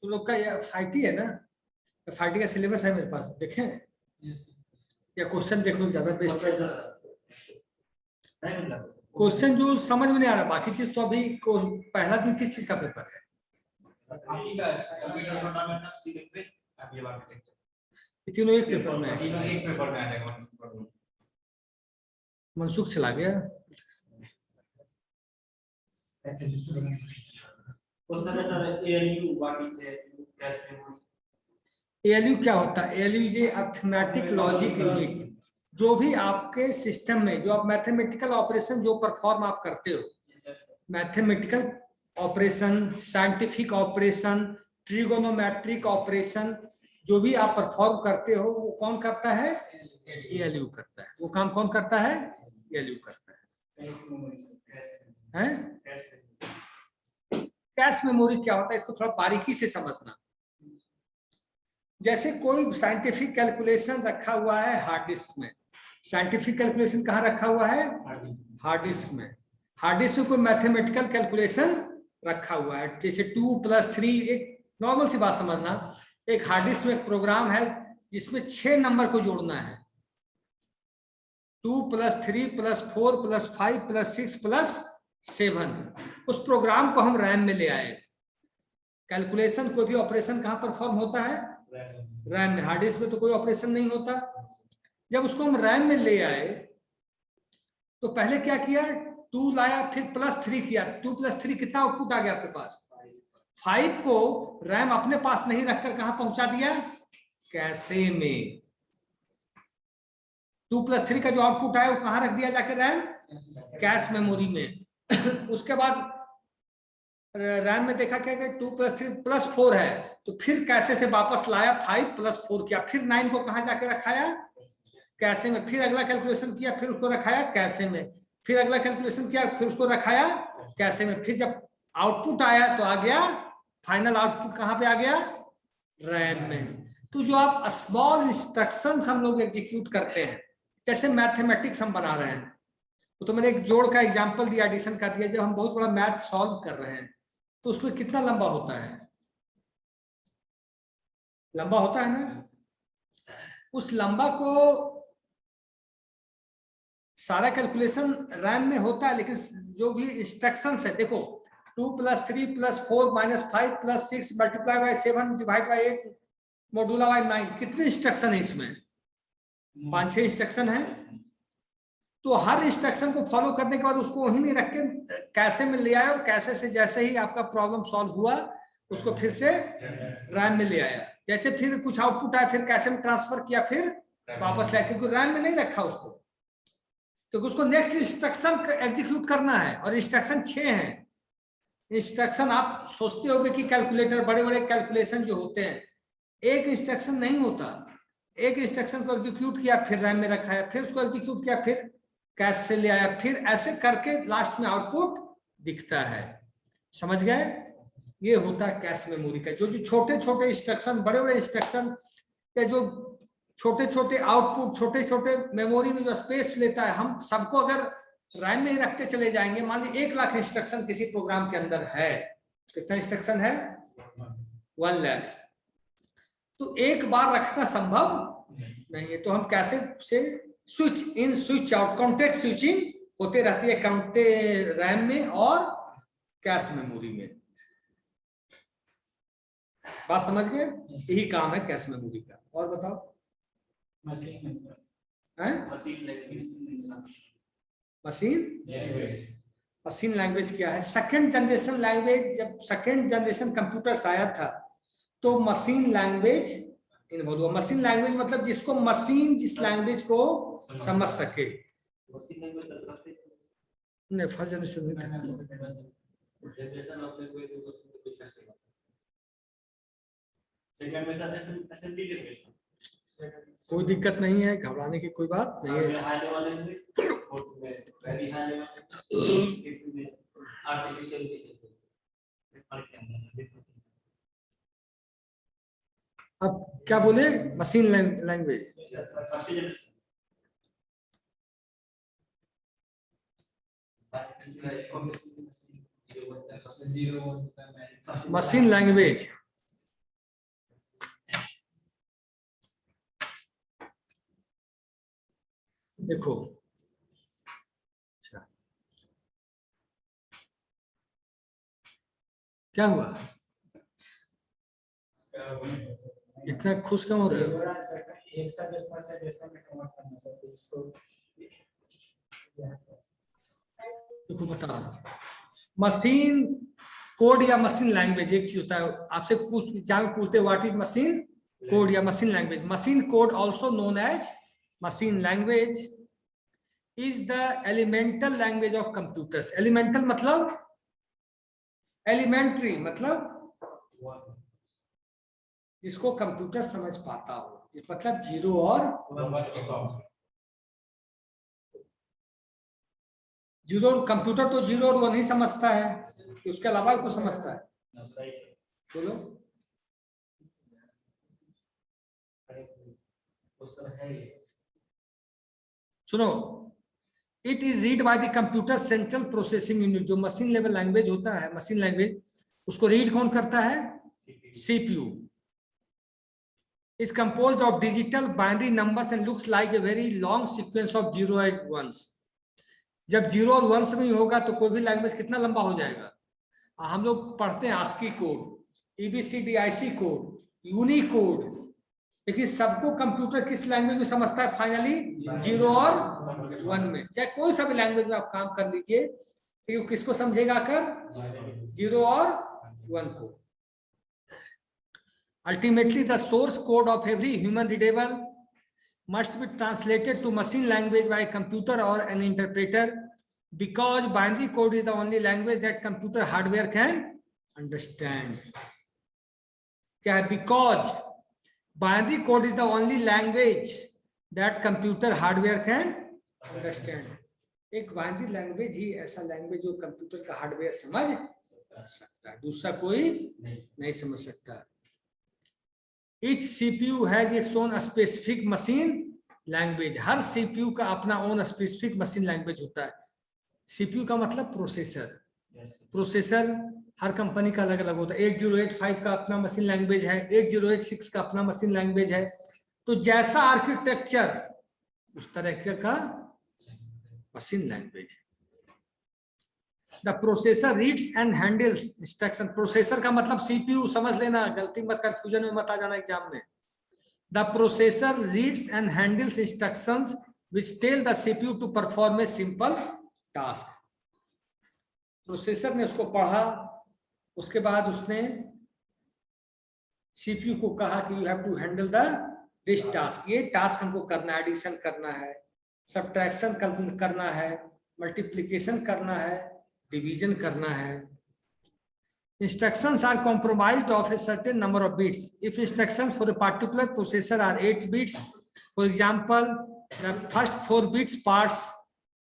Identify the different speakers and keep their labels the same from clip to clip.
Speaker 1: तो लोग का FIT है ना, FIT का सिलेबस है मेरे पास, देखें या क्वेश्चन देख लो, ज्यादा बेस्ट है। क्वेश्चन जो समझ में नहीं आ रहा, बाकी चीज तो अभी पहला दिन किस चीज का पेपर है? तीनों एक पेपर में है। मनसुख चला गया। ALU क्या होता है? ALU ये अर्थमेटिक लॉजिक यूनिट, जो भी आपके सिस्टम में जो आप मैथमेटिकल ऑपरेशन जो परफॉर्म आप करते हो, mathematical operation, scientific operation, trigonometric operation, जो भी आप परफॉर्म करते हो वो कौन करता है? ALU करता है। वो काम कौन करता है? ALU करता है। कैश मेमोरी क्या होता है, इसको थोड़ा बारीकी से समझना। जैसे कोई साइंटिफिक कैलकुलेशन रखा हुआ है हार्ड डिस्क में, साइंटिफिक कैलकुलेशन कहाँ रखा हुआ है? हार्ड डिस्क में। हार्ड डिस्क में कोई मैथमेटिकल कैलकुलेशन रखा हुआ है, जैसे 2 + 3, एक नॉर्मल सी बात समझना, एक हार्ड डिस्क में एक प्रोग्राम है जिसमें 6 नंबर को जोड़ना है, 2 + 3 + 4 + 5 + 6 + 7। उस प्रोग्राम को हम रैम में ले आए। कैलकुलेशन कोई भी ऑपरेशन कहाँ परफॉर्म होता है? रैम में। हार्ड डिस्क में तो कोई ऑपरेशन नहीं होता। जब उसको हम रैम में ले आए तो पहले क्या किया? 2 लाया, फिर +3 किया। 2 + 3 कितना आउटपुट आ गया आपके पास? 5 को रैम अपने पास नहीं रखकर कहां पहुंचा दिया? कैशे में। 2 + 3 का जो आउटपुट आया वो कहां रख दिया जाकर? रैम, कैश मेमोरी में। उसके बाद रैम में देखा क्या कि 2 + 3 + 4 है, तो फिर कैशे से वापस लाया, 5 + 4 किया, फिर 9 को कहां जाके रखाया? कैशे में। फिर अगला कैलकुलेशन किया, फिर उसको रखाया कैशे में, फिर अगला कैलकुलेशन किया, फिर उसको रखाया कैशे में। फिर जब आउटपुट आया तो आ गया, फाइनल आउटपुट कहां पे आ गया? रैम में। तो जो आप स्मॉल इंस्ट्रक्शंस हम लोग एग्जीक्यूट करते हैं, जैसे मैथमेटिक्स हम बना रहे हैं, तो मैंने एक जोड़ का एग्जांपल दिया, एडिशन का दिया। जब हम बहुत बड़ा मैथ सॉल्व कर रहे हैं तो उसमें कितना लंबा होता है? लंबा होता है ना। उस लंबा को सारा कैलकुलेशन रैम में होता है, लेकिन जो भी इंस्ट्रक्शंस है, देखो 2 + 3 + 4 - 5 + 6 × 7 / 8 मोडुला बाय 9, कितने इंस्ट्रक्शन है इसमें? 5-6 इंस्ट्रक्शन है। तो हर इंस्ट्रक्शन को फॉलो करने के बाद उसको वहीं में रख के कैशे में ले आया, और कैशे से जैसे ही आपका प्रॉब्लम सॉल्व हुआ उसको फिर से रैम में ले आया। जैसे फिर कुछ आउटपुट आया, फिर कैशे में ट्रांसफर किया, फिर वापस लाया, क्योंकि रैम में नहीं रखा उसको, क्योंकि उसको नेक्स्ट इंस्ट्रक्शन एग्जीक्यूट करना है, और इंस्ट्रक्शन 6 हैं। इंस्ट्रक्शन आप सोचते होगे कि कैलकुलेटर, बड़े बड़े कैलकुलेशन जो होते हैं, एक इंस्ट्रक्शन नहीं होता। एक इंस्ट्रक्शन को एग्जीक्यूट किया, फिर रैम में रखा है, फिर उसको एग्जीक्यूट किया, फिर कैश से ले आया, फिर ऐसे करके लास्ट में आउटपुट दिखता है। समझ गए? ये होता है कैश मेमोरी का। जो जो छोटे छोटे इंस्ट्रक्शन, बड़े बड़े इंस्ट्रक्शन के जो छोटे छोटे आउटपुट, छोटे छोटे मेमोरी में जो स्पेस लेता है, हम सबको अगर रैम में ही रखते चले जाएंगे, मान लीजिए 1 लाख इंस्ट्रक्शन किसी प्रोग्राम के अंदर है, कितना इंस्ट्रक्शन है? 1 लाख। तो एक बार रखना संभव नहीं है। तो हम कैसे से switch in switch out, contact switching होते रहती है रैम में और कैश मेमोरी में। बात समझ गए? यही काम है कैश मेमोरी का। और बताओ? मशीन लैंग्वेज क्या है? Second generation language. जब सेकंड जनरेशन कंप्यूटर्स आया था तो मशीन लैंग्वेज इन्वॉल्व हुआ। मशीन लैंग्वेज मतलब जिसको मशीन जिस लैंग्वेज को समझ सके। नहीं, फर्स्ट जनरेशन में कोई दिक्कत नहीं है, घबराने की कोई बात नहीं है। अब क्या बोले? Machine language. मशीन लैंग्वेज देखो अच्छा क्या हुआ, इतना खुश क्यों हो रहे हो? देखो बता रहा हूं, मशीन कोड या मशीन लैंग्वेज एक चीज होता है, आपसे एग्जाम पूछते व्हाट इज मशीन कोड या machine language. Machine code also known as machine language is the elemental language of computers. Elemental मतलब एलिमेंट्री, मतलब जिसको कंप्यूटर समझ पाता हो, मतलब 0 और 0। कंप्यूटर तो 0 और 1 ही समझता है, उसके अलावा कुछ समझता है? बोलो। सुनो, it is read by the computer central processing unit. जो मशीन लेवल लैंग्वेज होता है, मशीन लैंग्वेज, उसको रीड कौन करता है? CPU. is composed of digital binary numbers and looks like a very long sequence of 0 and 1s। जब 0 और 1s में होगा तो कोई भी लैंग्वेज कितना लंबा हो जाएगा? हम लोग पढ़ते हैं ASCII code, EBCDIC code, Unicode, लेकिन सबको कंप्यूटर किस लैंग्वेज में समझता है? फाइनली 0 और 1 में। चाहे कोई सा भी लैंग्वेज में आप काम कर लीजिए, तो किसको समझेगा कर? 0 और 1 को। Ultimately, the source code of every human readable must be translated to machine language by a computer or an interpreter, because binary code is the only language that computer hardware can understand. क्या है? Because binary code is the only language that computer hardware can understand. एक binary language ही ऐसा language जो computer का hardware समझ सकता है, दूसरा कोई नहीं समझ सकता। Each CPU has its own specific machine language। Her CPU का अपना own specific machine language होता है। CPU का मतलब प्रोसेसर। प्रोसेसर हर कंपनी का अलग अलग होता है। 8085 का अपना मशीन लैंग्वेज है, 8086 का अपना मशीन लैंग्वेज है। तो जैसा आर्किटेक्चर उस तरह का machine language. The processor reads and handles instruction. Processor का मतलब सीपीयू, समझ लेना, गलती मत, कंफ्यूजन में मत आ जाना एग्जाम में। The processor reads and handles instructions which tell the CPU to perform a simple task. Processor ने उसको पढ़ा, उसके बाद उसने सीपीयू को कहा कि you have to handle this task. ये टास्क हमको करना है, एडिशन करना है, सब्ट्रैक्शन करना है, मल्टीप्लिकेशन करना है, डिवीजन करना है। Instructions are comprised of a certain number of bits. If instructions for a particular processor are 8 bits, for example, the first 4 bits parts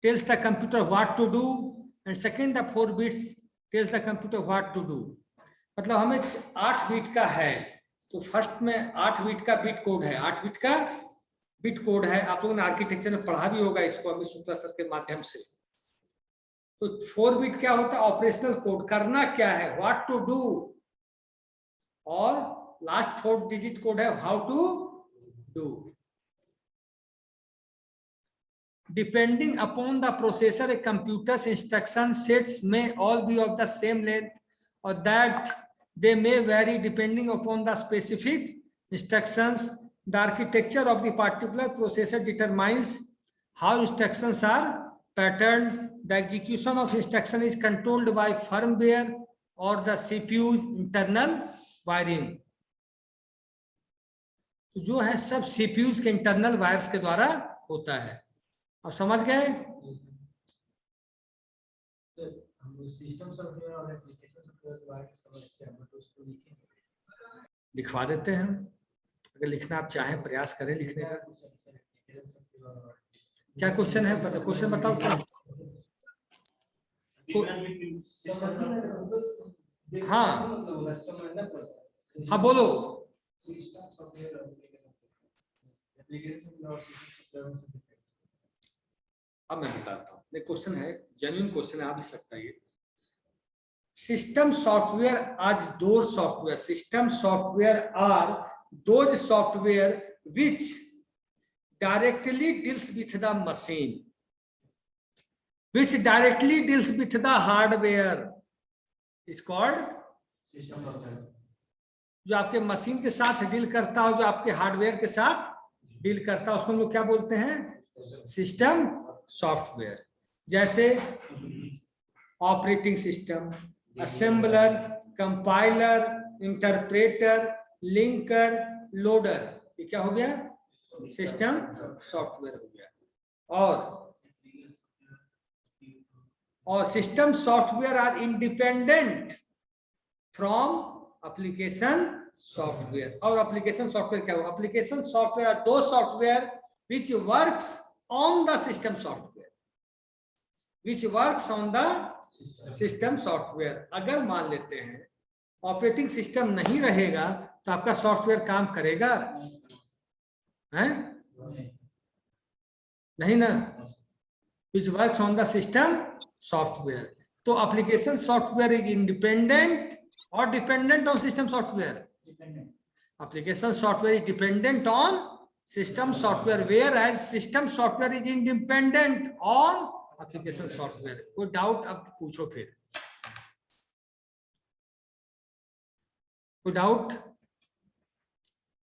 Speaker 1: tells the computer what to do, and second the 4 bits tells the computer what to do. मतलब हमें 8 bit का है, तो first में 8 bit का bit code है, 8 bit का bit code है। आप लोगों ने आर्किटेक्चर में पढ़ा भी होगा इसको अमित शुक्ला सर के माध्यम से। तो 4 बिट क्या होता है? ऑपरेशनल कोड, करना क्या है, व्हाट टू डू, और लास्ट 4 डिजिट कोड है how to do. Depending upon the processor, a computers instruction sets में all be of the same length और that they may vary depending upon the specific instructions. The architecture of the particular processor determines how instructions are patterned. The execution of instruction is controlled by firmware or the CPU's internal wiring. तो जो है सब CPUs के internal wires के द्वारा होता है। अब समझ गए? सिस्टम सॉफ्टवेयर और एप्लीकेशन सॉफ्टवेयर के बारे में समझते हैं तो उसको लिखवा देते हैं। अगर लिखना आप चाहें प्रयास करें लिखने का। क्या क्वेश्चन है? क्वेश्चन बताओ क्या? हाँ हाँ बोलो। अब मैं बताता हूँ। क्वेश्चन है, जेन्युइन क्वेश्चन आ भी सकता है ये। System software are those software. System software are those software which directly deals with the machine, which directly deals with the hardware is called
Speaker 2: system software.
Speaker 1: जो आपके मशीन के साथ डील करता हो, जो आपके हार्डवेयर के साथ डील करता है, उसको हम लोग क्या बोलते हैं? System software. जैसे operating system, assembler, compiler, interpreter, linker, loader, ये क्या हो गया? सिस्टम सॉफ्टवेयर हो गया। और system software are independent from application software. और एप्लीकेशन सॉफ्टवेयर क्या होगा? Application software are the software which works on the system software, which works on the system software। अगर मान लेते हैं ऑपरेटिंग सिस्टम नहीं रहेगा तो आपका सॉफ्टवेयर काम करेगा? हैं? नहीं ना। which works on the system software। तो एप्लीकेशन सॉफ्टवेयर इज इंडिपेंडेंट और dependent on system software. Application software is dependent on system software, whereas system software is independent on application software। कोई डाउट अब पूछो, फिर कोई डाउट?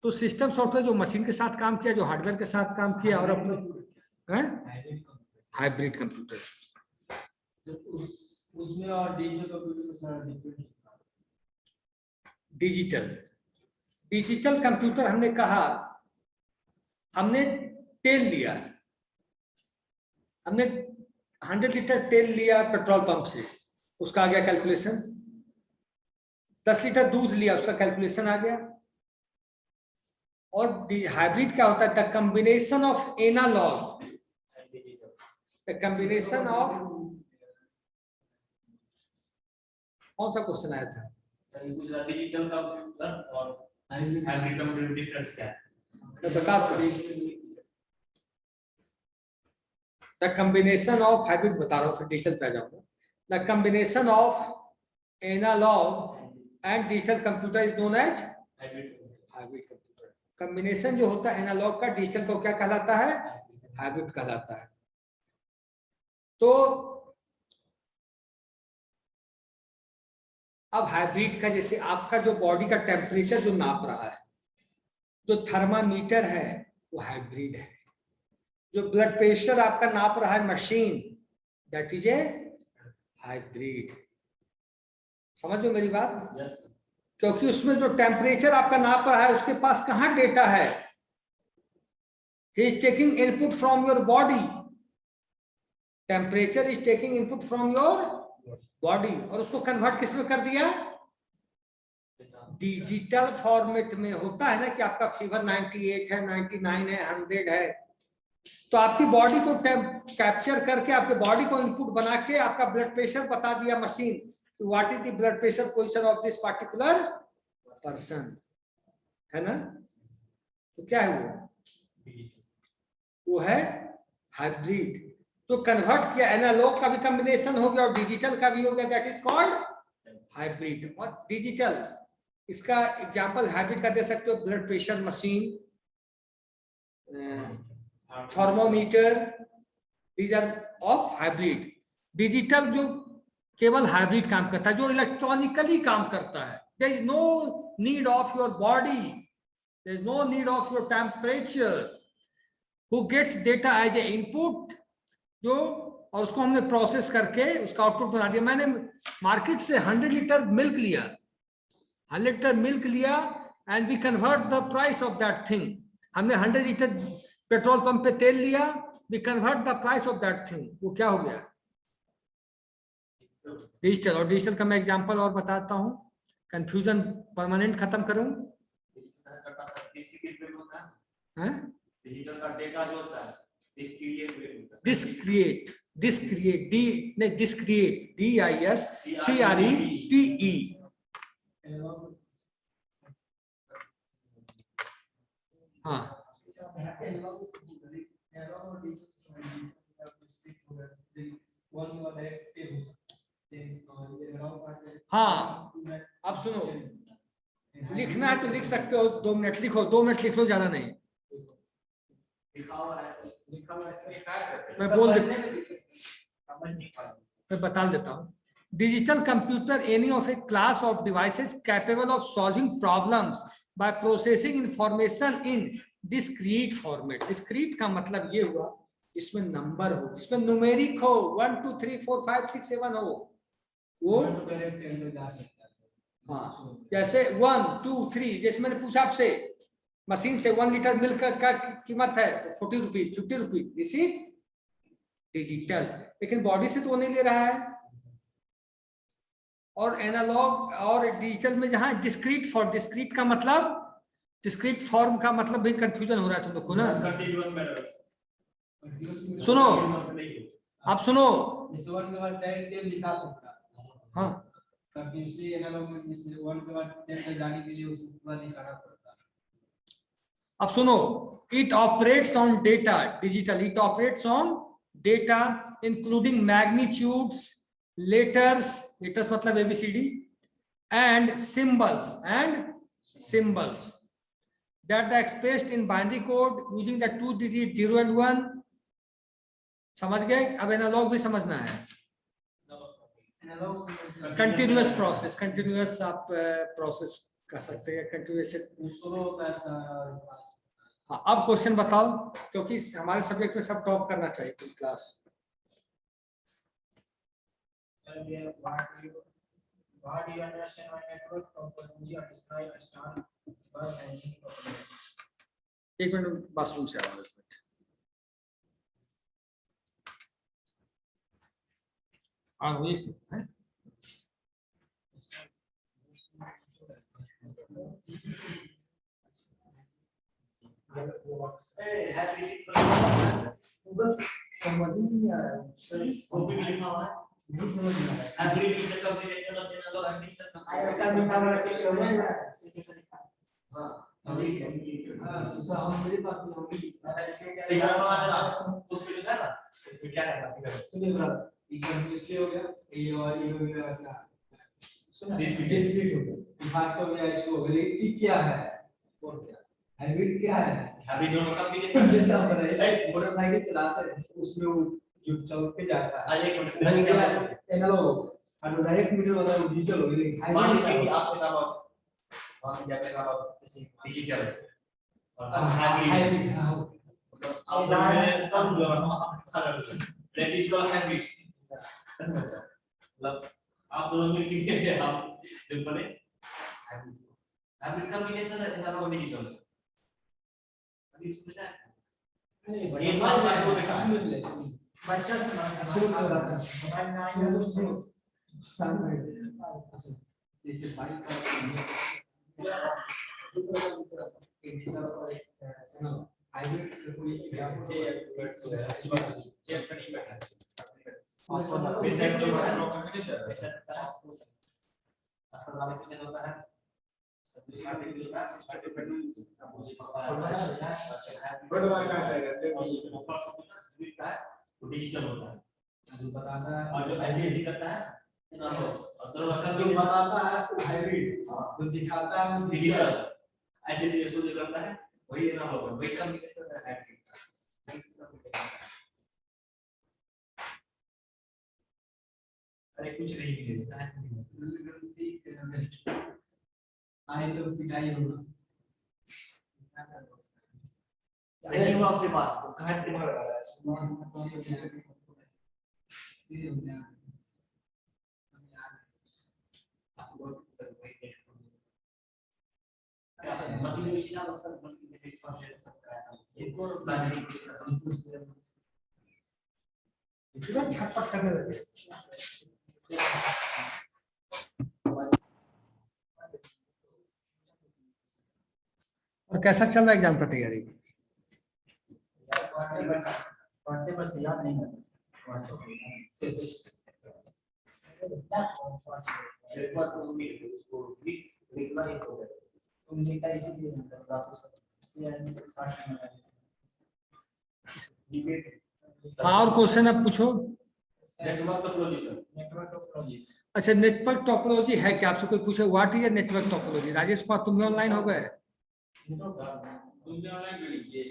Speaker 1: तो system software जो machine के साथ काम किया, जो हार्डवेयर के साथ काम किया, और अपने हाइब्रिड कंप्यूटर।
Speaker 2: उसमें और डिजिटल कंप्यूटर में सारा डिफरेंट।
Speaker 1: डिजिटल कंप्यूटर हमने कहा, हमने तेल लिया, हमने 100 लीटर तेल लिया पेट्रोल पंप से, उसका आ गया कैलकुलेशन। 10 लीटर दूध लिया, उसका कैलकुलेशन आ गया। और हाइब्रिड क्या होता है? The combination of analog, the combination of, कौन सा क्वेश्चन आया था?
Speaker 2: डिजिटल कंप्यूटर और हाइब्रिड कंप्यूटर डिफरेंस क्या है?
Speaker 1: द कॉम्बिनेशन ऑफ हाइब्रिड बता रहा हूँ, फिर डिजिटल पे आ जाऊंगा। The combination of analog and digital computer is known as hybrid computer. Combination जो होता है एनालॉग का डिजिटल को क्या कहलाता है? हाइब्रिड कहलाता है। तो अब हाइब्रिड का, जैसे आपका जो बॉडी का टेम्परेचर जो नाप रहा है, जो थर्मामीटर है, वो हाइब्रिड है। जो ब्लड प्रेशर आपका नाप रहा है machine, that is A hybrid. समझो मेरी बात?
Speaker 2: yes,
Speaker 1: क्योंकि उसमें जो टेम्परेचर आपका नाप रहा है, उसके पास कहां डेटा है? He is taking input from your body. Temperature is taking input from your body, और उसको कन्वर्ट किस में कर दिया? डिजिटल फॉर्मेट में। होता है ना कि आपका फीवर 98 है, 99 है, 100 है, तो आपकी बॉडी को कैप्चर करके, आपके बॉडी को इनपुट बना के आपका ब्लड प्रेशर बता दिया machine, what is the blood pressure position of this particular person, है ना? तो क्या है वो है हाइब्रिड। तो कन्वर्ट किया, एनालॉग का भी कॉम्बिनेशन हो गया और डिजिटल का भी हो गया, दैट इज कॉल्ड हाइब्रिड। और डिजिटल, इसका एग्जांपल हाइब्रिड का दे सकते हो, blood pressure machine, thermometer, these are of hybrid. Digital जो केवल हाइब्रिड काम करता है, जो इलेक्ट्रॉनिकली काम करता है, there is no need of your body, there is no need of your temperature, who gets data as a input, जो, और उसको हमने प्रोसेस करके उसका आउटपुट बना दिया। मैंने मार्केट से 100 लीटर मिल्क लिया, 100 लीटर मिल्क लिया, and we convert the price of that thing. हमने 100 लीटर पेट्रोल पंप पे तेल लिया, we convert the price of that thing, वो क्या हो गया? डिजिटल। और डिजिटल का मैं एग्जांपल और बताता हूं, कंफ्यूजन परमानेंट खत्म करूं।
Speaker 2: डिजिटल का डेटा जो होता है
Speaker 1: डिस्क्रिएट, DISCRETE। हाँ, हाँ, अब सुनो, लिखना है तो लिख सकते हो, 2 मिनट लिखो, 2 मिनट लिख लो, ज्यादा नहीं।
Speaker 2: लिखा हुआ है सर, लिखा हुआ है सर, लिखा है सर।
Speaker 1: मैं बोल देता
Speaker 2: समझ नहीं पा रहा।
Speaker 1: मैं बता देता हूँ। Digital computer any of A class of devices capable of solving problems bye processing information in discrete format. Discrete का मतलब ये हुआ जिसमें नंबर हो, जिसमें न्यूमेरिक हो, 1 2 3 4 5 6 7 हो, वो हाँ, जैसे 1 2 3, जैसे मैंने पूछा आपसे मशीन से 1 लीटर मिल्क का कीमत है तो 40 rupees 50 rupees, this is digital. लेकिन बॉडी से तो वो नहीं ले रहा है। और एनालॉग और डिजिटल में जहां डिस्क्रीट फॉर, डिस्क्रीट का मतलब, डिस्क्रीट फॉर्म का मतलब भी कंफ्यूजन हो रहा है तुम लोग को ना।
Speaker 2: Continuous matter.
Speaker 1: सुनो, आप सुनो,
Speaker 3: जैसे 1 के बाद 10 लिखा सकता है।
Speaker 1: हाँ
Speaker 3: कंटीन्यूअसली एनालॉग में जैसे 1 के बाद 10 तक जाने के लिए उसको पूरा दिखाना पड़ता है।
Speaker 1: अब सुनो, it operates on data, digital, it operates on data including magnitudes, letters, letters मतलब ABCD, and symbols that are expressed in binary code using the 2 digit 0 and 1। समझ गए? अब एनालॉग भी समझना है। कंटिन्यूअस प्रोसेस, कंटिन्यूअस आप प्रोसेस कर सकते हैं, कंटिन्यूअस। हाँ, अब क्वेश्चन बताओ, क्योंकि हमारे सब्जेक्ट में सब टॉप करना चाहिए पूरी class.
Speaker 2: What do you understand by network topology or describe a star bus engine topology?
Speaker 1: एक मिनट, बाथरूम से आओ। एक मिनट।
Speaker 2: नहीं समझ में आ रहा है। Every digital communication of analog and digital
Speaker 3: ऐसा लिखा हुआ है सिस्टम में
Speaker 2: कैसे लिखा? हां अभी हां तो हम मेरे पास में होगी यहाँ हमारा उसमें लिखा ना, इसमें क्या है सुनिए ब्रदर, ये कंप्यूटरली हो गया, ये और ये हो गया क्या सुना, डिस्क्रीट हो गया, बात तो गया इसको हो गया। ये क्या है और क्या हाइब्रिड क्या है? हाइब्रिड दोनों कम्युनिकेशन जैसा हो रहा है, मोटरसाइकिल चलाते हैं उसमें वो जो चल के जाता है। आज एक मिनट एनालॉग और डायरेक्ट मीटर वाला डिजिटल हो गया। मान लीजिए आपके नाम मान लीजिए आपके नाम डिजिटल और हाइब्रिड आप मैंने सब डिजिटल हाइब्रिड मतलब आप दोनों मिलके हम जब बने हाइब्रिड कम्युनिकेशन है एनालॉग डिजिटल। अभी इसमें क्या है ये बात को देखा बच्चा से शुरू कर रहा था जैसे बाइक का हाइब्रिड कोई चेक नहीं बैठा पेशेंट जो है पेशेंट अस्पताल में पेशेंट होता है डिजिटल होता है जो बताता है और जो ऐसे ऐसे करता है और जो बताता है हाइब्रिड, जो दिखाता है डिजिटल, ऐसे ऐसे जो करता है वही ना होगा, वही कम्युनिकेशन है हाइब्रिड। अरे कुछ नहीं मिलेगा आए तो पिटाई होगा। नहीं हुआ आपसे बात तो कहाँ दिमाग लगा रहा है मशीन मशीन मशीन में फंक्शन सकता है इनको लाने की इसको छटपट करने लगे।
Speaker 1: और कैसा चल रहा है एग्जाम का तैयारी?
Speaker 2: पढ़ते बस याद नहीं रहता।
Speaker 1: हाँ, और क्वेश्चन अब पूछो।
Speaker 2: Network topology sir, network topology.
Speaker 1: अच्छा, नेटवर्क टोपोलॉजी है क्या? आपसे कोई पूछे what is network topology? Rajesh Kumar, तुम भी ऑनलाइन हो गए?
Speaker 2: तुमने ऑनलाइन कर लीजिए।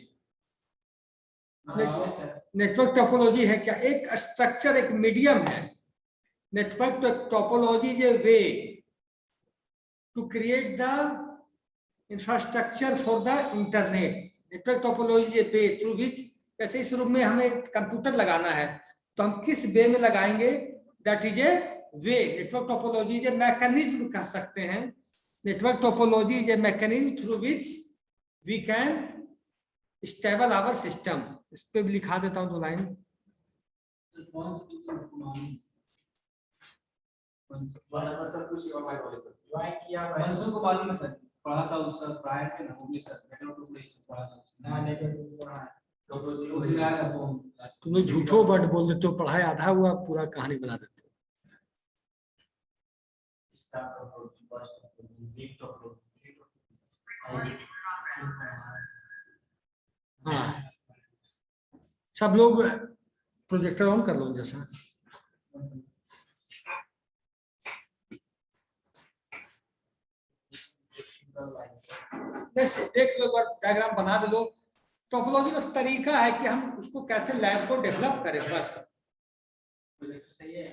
Speaker 1: नेटवर्क टोपोलॉजी है क्या? एक स्ट्रक्चर, एक मीडियम है। Network topology is a way to create the infrastructure for the internet. Network topology is a way through which, जैसे इस रूम में हमें कंप्यूटर लगाना है तो हम किस वे में लगाएंगे, that is a way. Network topology is a mechanism कह सकते हैं। Network topology is a mechanism through which we can stable our system. इस पे भी लिखा देता हूं 2 लाइन।
Speaker 2: सब कुछ और भाई बोले सर ज्वाइन किया
Speaker 3: मनसुख को मालूम है सर, पढ़ा था उस सर प्रायर थे ना, वो भी सर नेटवर्क टोपोलॉजी पढ़ा था
Speaker 2: ना नेटवर्क पढ़ा है
Speaker 3: उसी आया वो।
Speaker 1: तुम झूठो बट बोल देते हो, पढ़ाई आधा हुआ पूरा कहानी बना देते हो।
Speaker 2: Start topology, first topology, deep topology.
Speaker 1: हाँ, सब लोग प्रोजेक्टर ऑन कर लो जैसा। देख लो, डायग्राम बना लो। टोपोलॉजी बस तरीका है कि हम उसको कैसे लैब को डेवलप करें, बस।
Speaker 3: प्रोजेक्ट सही है।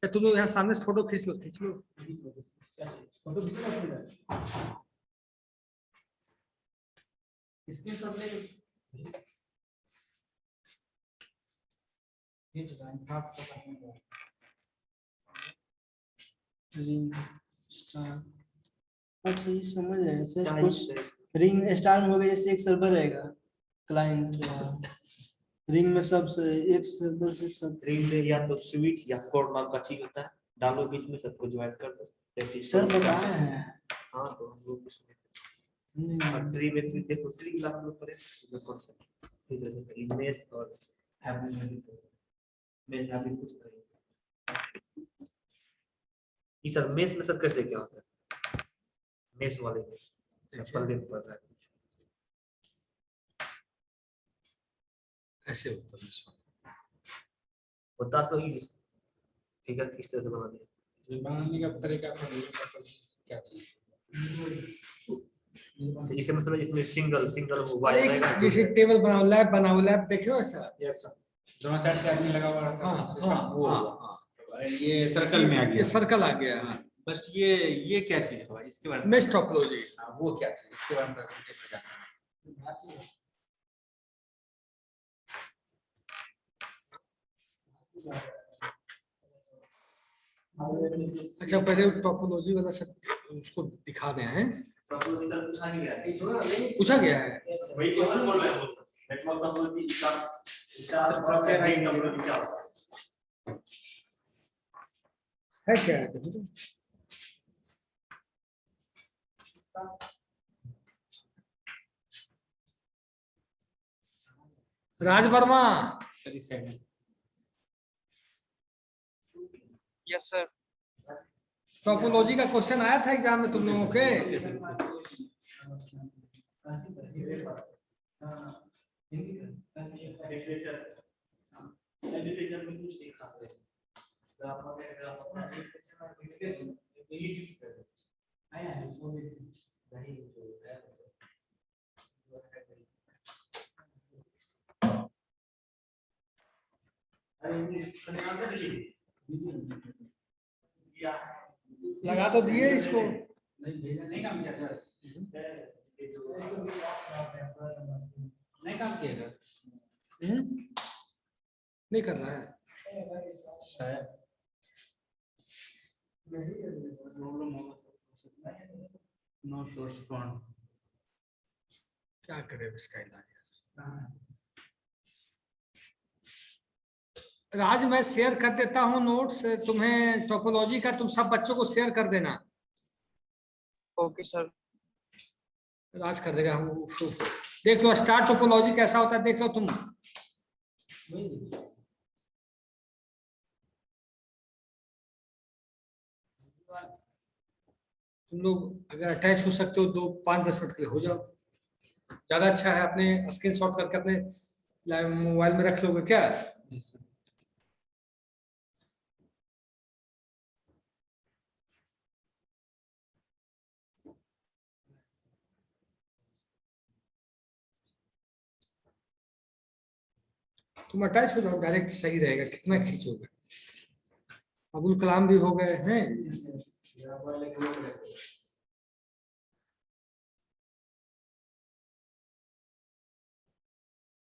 Speaker 1: तुम लोग यहाँ सामने से फोटो खींच लो, खींच लो।
Speaker 3: फोटो खींचो ना, स्क्रीनशॉट ले लो। खींच रहा है आप तो करेंगे।
Speaker 4: अच्छा ये समझ रहे हैं सर, कुछ रिंग स्टार में हो गया, जैसे एक सर्वर रहेगा क्लाइंट, रिंग में सब से एक सर्वर से सब।
Speaker 2: रिंग में या तो स्विच या कोर नाम का चीज होता है, डालो बीच में सबको ज्वाइन कर दो।
Speaker 4: सर बताए हैं।
Speaker 2: हाँ तो हम लोग इसमें और ट्री में फिर देखो ट्री का हम लोग करें तो कौन सा फिर मेश और हैबिट में मेश हैबिट कुछ तरह। ये सर मेश में सर कैसे क्या होता है? मेश वाले में सिंपल देख पड़ रहा है
Speaker 1: ऐसे होता है।
Speaker 2: बता तो ये फिगर किस तरह से बना दिया
Speaker 3: बनाने का तरीका क्या चीज
Speaker 2: इसे मतलब इसमें सिंगल सिंगल वो
Speaker 1: और
Speaker 2: वायर
Speaker 1: एक
Speaker 2: रहेगा
Speaker 1: जैसे टेबल बनाओ, लैब बनाओ, लैब देखो ऐसा।
Speaker 3: यस सर, दोनों साइड से आदमी लगा हुआ रहता
Speaker 1: हाँ,
Speaker 3: है सिस्टम वो
Speaker 1: हाँ,
Speaker 3: होगा।
Speaker 1: हाँ।
Speaker 3: और ये सर्कल में आ
Speaker 1: ये
Speaker 3: गया।
Speaker 1: सर्कल आ गया। हाँ,
Speaker 3: बस ये क्या चीज हुआ इसके बारे में?
Speaker 1: Mesh topology.
Speaker 3: हाँ, वो क्या चीज इसके बारे में प्रेजेंटेशन करना है।
Speaker 1: अच्छा, पहले टोपोलॉजी वाला सब उसको दिखा दें हैं।
Speaker 2: पूछा
Speaker 1: पूछा गया है।
Speaker 2: वही क्वेश्चन बोल रहे हैं नेटवर्क टोपोलॉजी इसका टोपोलॉजी क्या होता
Speaker 1: है क्या है देखो तो। राज वर्मा,
Speaker 5: यस सर।
Speaker 1: टोपोलॉजी का क्वेश्चन आया था एग्जाम में तुम लोगों के। लगा तो दिए इसको।
Speaker 3: नहीं काम किया सर, नहीं काम किया
Speaker 1: नहीं कर रहा है
Speaker 3: शायद प्रॉब्लम होगा। नो सोर्स फंड
Speaker 1: क्या करे इसका इलाज। राज, मैं शेयर कर देता हूँ नोट्स तुम्हें टोपोलॉजी का, तुम सब बच्चों को शेयर कर देना।
Speaker 5: Okay sir.
Speaker 1: राज कर देगा। देख लो स्टार टोपोलॉजी कैसा होता है, देख लो तुम। तुम लोग अगर अटैच हो सकते हो 2-5-10 मिनट के लिए हो जाओ, ज्यादा अच्छा है। अपने स्क्रीनशॉट करके अपने मोबाइल में रख लोगे क्या? तुम अटैच हो जाओ, डायरेक्ट सही रहेगा, कितना खींचोगे। अबुल कलाम भी हो गए हैं।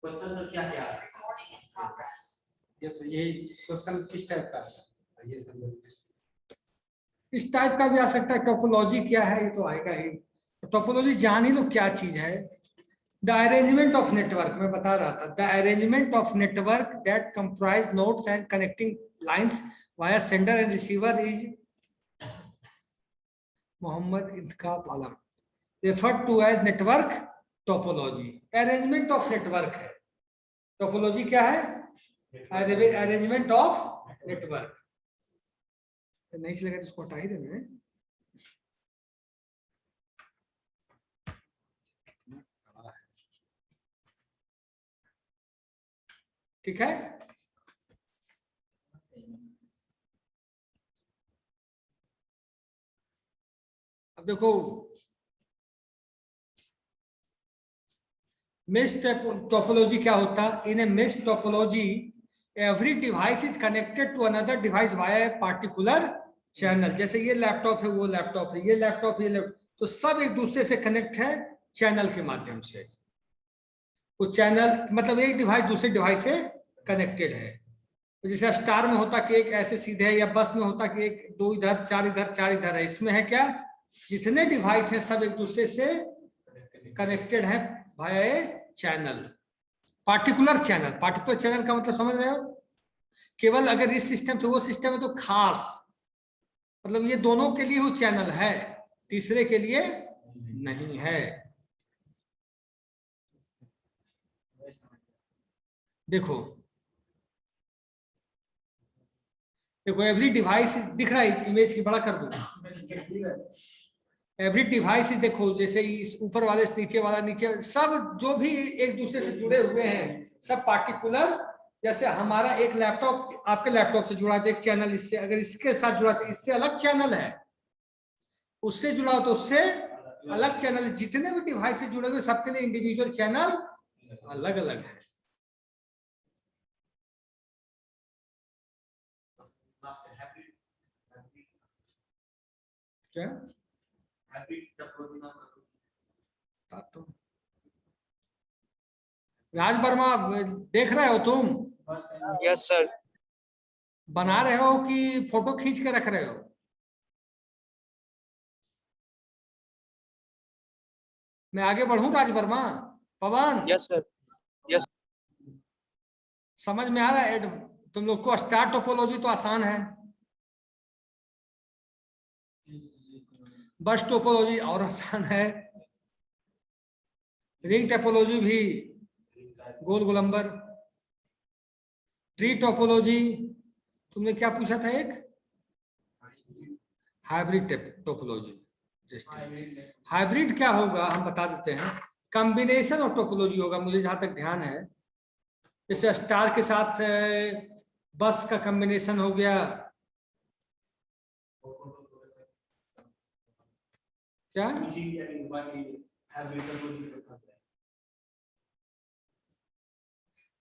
Speaker 2: क्वेश्चन सर क्या क्या
Speaker 3: यस ये क्वेश्चन किस टाइप का है ये समझ
Speaker 1: इस टाइप का भी आ सकता है। टोपोलॉजी क्या है ये तो आएगा ही। टोपोलॉजी जान ही लो क्या चीज है। द अरेंजमेंट ऑफ नेटवर्क, मैं बता रहा था, the arrangement of network that comprise nodes and connecting lines via sender and receiver is Mohammad Intekhab Alam, referred to as network topology. Arrangement of network है, टोपोलॉजी क्या है? Arrangement of network. नहीं चलेगा तो इसको हटा ही देना है। ठीक है, अब देखो मेश टोपोलॉजी क्या होता है? In a mesh topology every device is connected to another device via particular channel. जैसे ये लैपटॉप है, वो लैपटॉप है, ये लैपटॉप, ये लैपटॉप, तो सब एक दूसरे से कनेक्ट है चैनल के माध्यम से। वो चैनल मतलब एक डिवाइस दूसरे डिवाइस से कनेक्टेड है। तो जैसे स्टार में होता कि एक ऐसे सीधे है, या बस में होता कि एक दो इधर चार इधर चार इधर है। इसमें है क्या, जितने डिवाइस हैं सब एक दूसरे से कनेक्टेड है via channel, particular channel. Particular channel का मतलब समझ रहे हो? केवल अगर इस सिस्टम से वो सिस्टम है तो खास, मतलब ये दोनों के लिए वो चैनल है, तीसरे के लिए नहीं है। देखो देखो एवरी डिवाइस दिख रहा है, इमेज की बड़ा कर दो। एवरी डिवाइस देखो, जैसे इस ऊपर वाले से नीचे वाला, नीचे सब जो भी एक दूसरे से जुड़े हुए हैं सब पार्टिकुलर। जैसे हमारा एक लैपटॉप आपके लैपटॉप से जुड़ा तो एक चैनल, इससे अगर इसके साथ जुड़ा तो इससे अलग चैनल है, उससे जुड़ा तो उससे अलग चैनल। जितने भी डिवाइस से जुड़े हुए सबके लिए इंडिविजुअल चैनल अलग अलग है। क्या तो राज वर्मा देख रहे हो तुम?
Speaker 5: Yes sir.
Speaker 1: बना रहे हो कि फोटो खींच के रख रहे हो? मैं आगे बढ़ूं राज वर्मा? पवन
Speaker 5: यस सर। यस
Speaker 1: समझ में आ रहा है? तुम लोग को स्टार टोपोलॉजी तो आसान है, बस टोपोलॉजी और आसान है, रिंग टोपोलॉजी भी गोल गोलंबर, ट्री टोपोलॉजी। तुमने क्या पूछा था? एक हाइब्रिड टोपोलॉजी। हाइब्रिड क्या होगा हम बता देते हैं, कॉम्बिनेशन ऑफ टोपोलॉजी होगा मुझे जहां तक ध्यान है। जैसे स्टार के साथ बस का कॉम्बिनेशन हो गया, क्या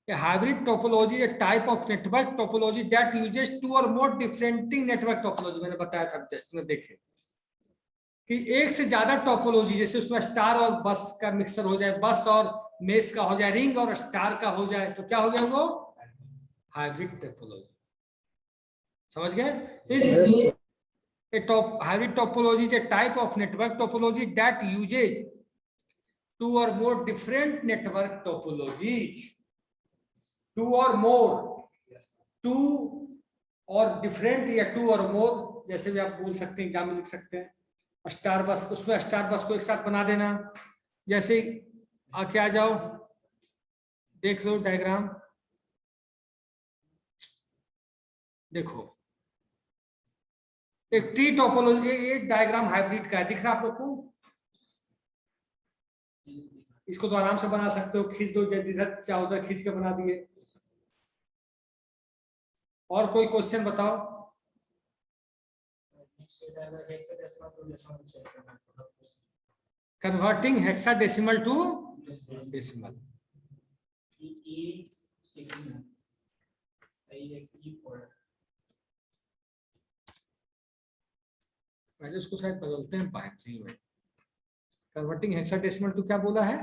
Speaker 1: A hybrid topology is a type of network topology that uses two or more differentiating network topology। मैंने बताया था तुमने देखे कि एक से ज्यादा टोपोलॉजी, जैसे उसमें स्टार और बस का मिक्सर हो जाए, बस और मेश का हो जाए, रिंग और स्टार का हो जाए, तो क्या हो गया वो हाइब्रिड टोपोलॉजी। समझ गए? Hybrid topology is a type of network topology that uses two or more different network topologies। Two और मोर, टू और डिफरेंट या टू और मोर, जैसे भी आप बोल सकते हैं, एग्जाम में लिख सकते हैं। स्टार बस, उसमें स्टार बस को एक साथ बना देना। जैसे आके आ जाओ, देख लो डायग्राम, देखो एक ट्री टोपोलॉजी, ये डायग्राम हाइब्रिड का है, दिख रहा है आप लोग को? इसको तो आराम से बना सकते हो, खींच दो, जिधर चाहो उधर खींच के बना दिए। और कोई क्वेश्चन बताओ? Converting hexadecimal to decimal. पहले उसको शायद बदलते हैं बाइनरी में। कन्वर्टिंग हेक्साडेसिमल टू क्या बोला है?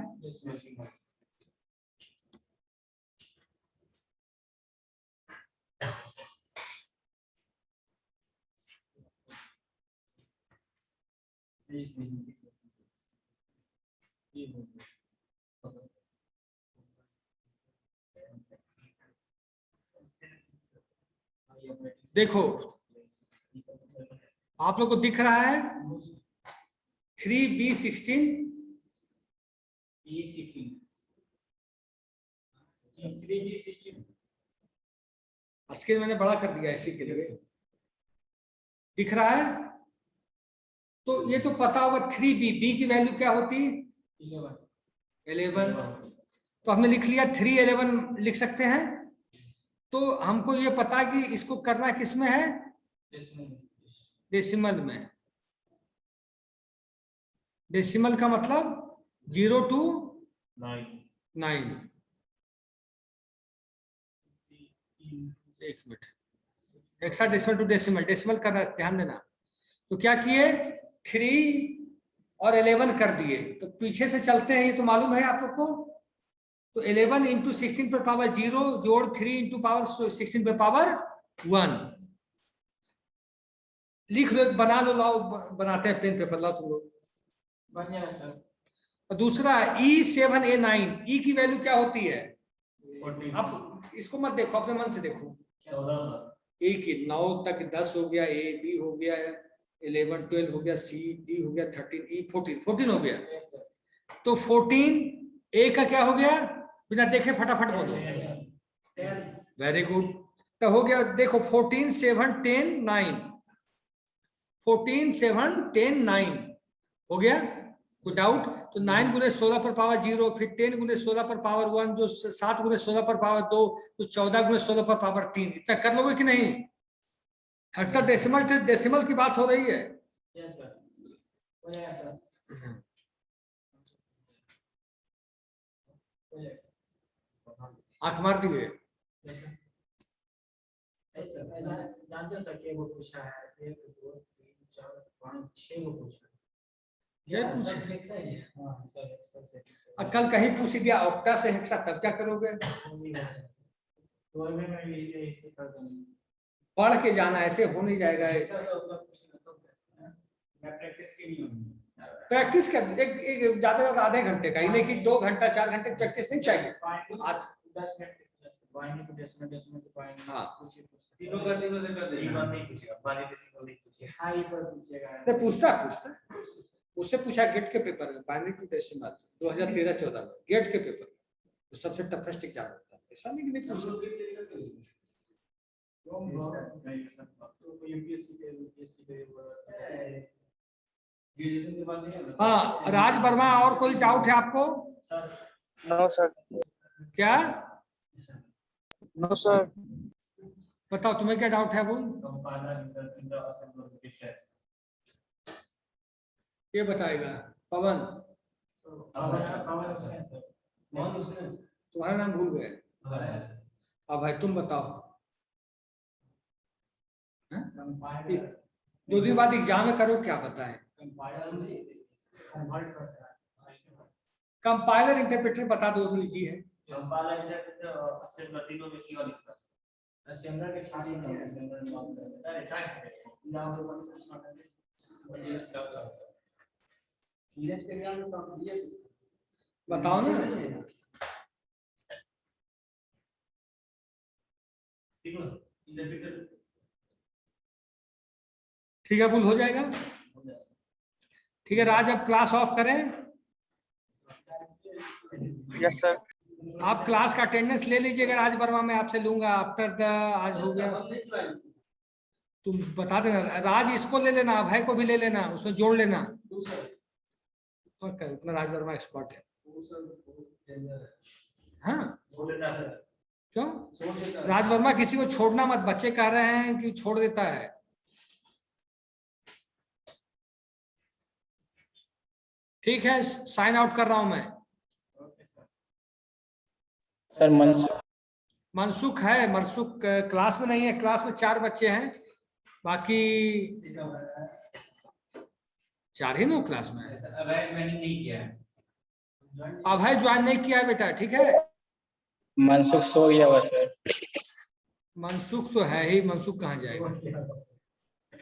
Speaker 1: देखो आप लोग को दिख रहा है 3B16 स्केल मैंने बड़ा कर दिया इसी के लिए, दिख रहा है। तो ये तो पता होगा 3B, B की वैल्यू क्या होती? 11। तो हमने लिख लिया 311 लिख सकते हैं। तो हमको ये पता है कि इसको करना किस में है? डेसिमल में। डेसिमल का मतलब 0 to 9। एक minute, hexadecimal to decimal, decimal करना ध्यान देना। तो क्या किए? 3 और 11 कर दिए। तो पीछे से चलते हैं, ये तो मालूम है आप लोग को। तो 11 इंटू 16 पर पावर 0 जोड़ 3 इंटू पावर 16 पर पावर 1 लिख लो, बना लो, लाओ बनाते हैं, पेन पेपर लाओ तुम लोग। और दूसरा E7A9, E की वैल्यू क्या होती है? अब इसको मत देखो, अपने मन से देखो। 14 की 9 तक 10 हो गया, A B हो गया, 11 12 हो गया, C D हो गया, 13 E 14 हो गया। तो 14 A का क्या हो गया? बिना देखे फटाफट बोलो। Very good. तो हो गया, देखो 14 7 10 9, 14 7 10 9 हो गया। कोई डाउट? तो 9 गुने 16 पर पावर 0, फिर 10 गुने 16 पर पावर 1, जो 7 गुने 16 पर पावर 2, तो 14 गुने 16 पर पावर 3। इतना कर लोगे कि नहीं? हेक्साडेसिमल डेसिमल की बात हो रही है। आंख मार दिए।
Speaker 2: जानते सके वो पूछा है 1 2 3 4 5 6 को पूछा
Speaker 1: कल कहीं पूछ दिया ऑक्टा से हेक्सा, तब क्या करोगे? पढ़ के जाना, ऐसे हो नहीं जाएगा। प्रैक्टिस कर, एक ज्यादा ज्यादा आधे घंटे का, नहीं कि 2 घंटा 4 घंटे प्रैक्टिस नहीं चाहिए।
Speaker 2: 10 मिनट
Speaker 1: हाँ,
Speaker 2: तीनों का तीनों से कर देना। नहीं पूछेगा, बानी डेसिमल नहीं पूछेगा। हाँ ये सब पूछेगा।
Speaker 1: पूछता उससे पूछा गेट के पेपर में, बाइनरी टू डेसिमल 2013-14 में गेट के पेपर, तो सबसे टफेस्ट एग्जाम होता है। ऐसा नहीं कि नहीं पूछ सकते। हाँ, राज वर्मा, और कोई डाउट है आपको?
Speaker 5: No sir.
Speaker 1: क्या?
Speaker 5: No sir.
Speaker 1: बताओ तुम्हें क्या डाउट है? वो ये बताएगा पवन। तुम्हारा नाम भूल गए। अब भाई तुम बताओ। 2 दिन बाद एग्जाम में करो, क्या बताएं? कंपाइलर इंटरप्रेटर बता दो, जी है।
Speaker 2: कंपाइलर इंटरप्रेटर असेंबलर तीनों में क्या लिखता है? असेंबलर के खाली नहीं है, असेंबलर में बात करते हैं। अरे क्या है? नाम तो बड़ी कुछ ना करते। ये सब सीएस के एग्जाम में तो दिए
Speaker 1: बताओ ना। ठीक है, भूल हो जाएगा। ठीक है राज, अब क्लास ऑफ करें।
Speaker 5: Yes sir.
Speaker 1: आप क्लास का अटेंडेंस ले लीजिएगा, राज वर्मा मैं आपसे लूंगा आफ्टर द, आज हो गया। तुम बता देना राज, इसको ले लेना, अभय को भी ले लेना, उसमें जोड़ लेना। इतना राज वर्मा एक्सपर्ट है। हाँ क्यों? राज वर्मा किसी को छोड़ना मत, बच्चे कह रहे हैं कि छोड़ देता है। ठीक है, साइन आउट कर रहा हूं मैं।
Speaker 6: सर मंच
Speaker 1: मनसुख है, मनसुख क्लास में नहीं है, क्लास में 4 बच्चे हैं, बाकी 4 ही नो क्लास में है।
Speaker 3: मैंने नहीं किया है।
Speaker 1: अभय ज्वाइन नहीं किया है बेटा, ठीक है।
Speaker 5: मनसुख सो गया हुआ सर।
Speaker 1: मनसुख तो है ही, मनसुख कहाँ जाएगा।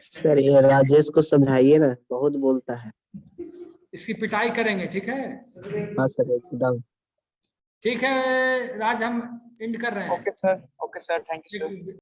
Speaker 6: सर ये राजेश को समझाइए ना, बहुत बोलता है।
Speaker 1: इसकी पिटाई करेंगे, ठीक है।
Speaker 6: हाँ सर एकदम।
Speaker 1: ठीक है राज, हम एंड कर रहे हैं।
Speaker 5: Okay sir, thank you sir.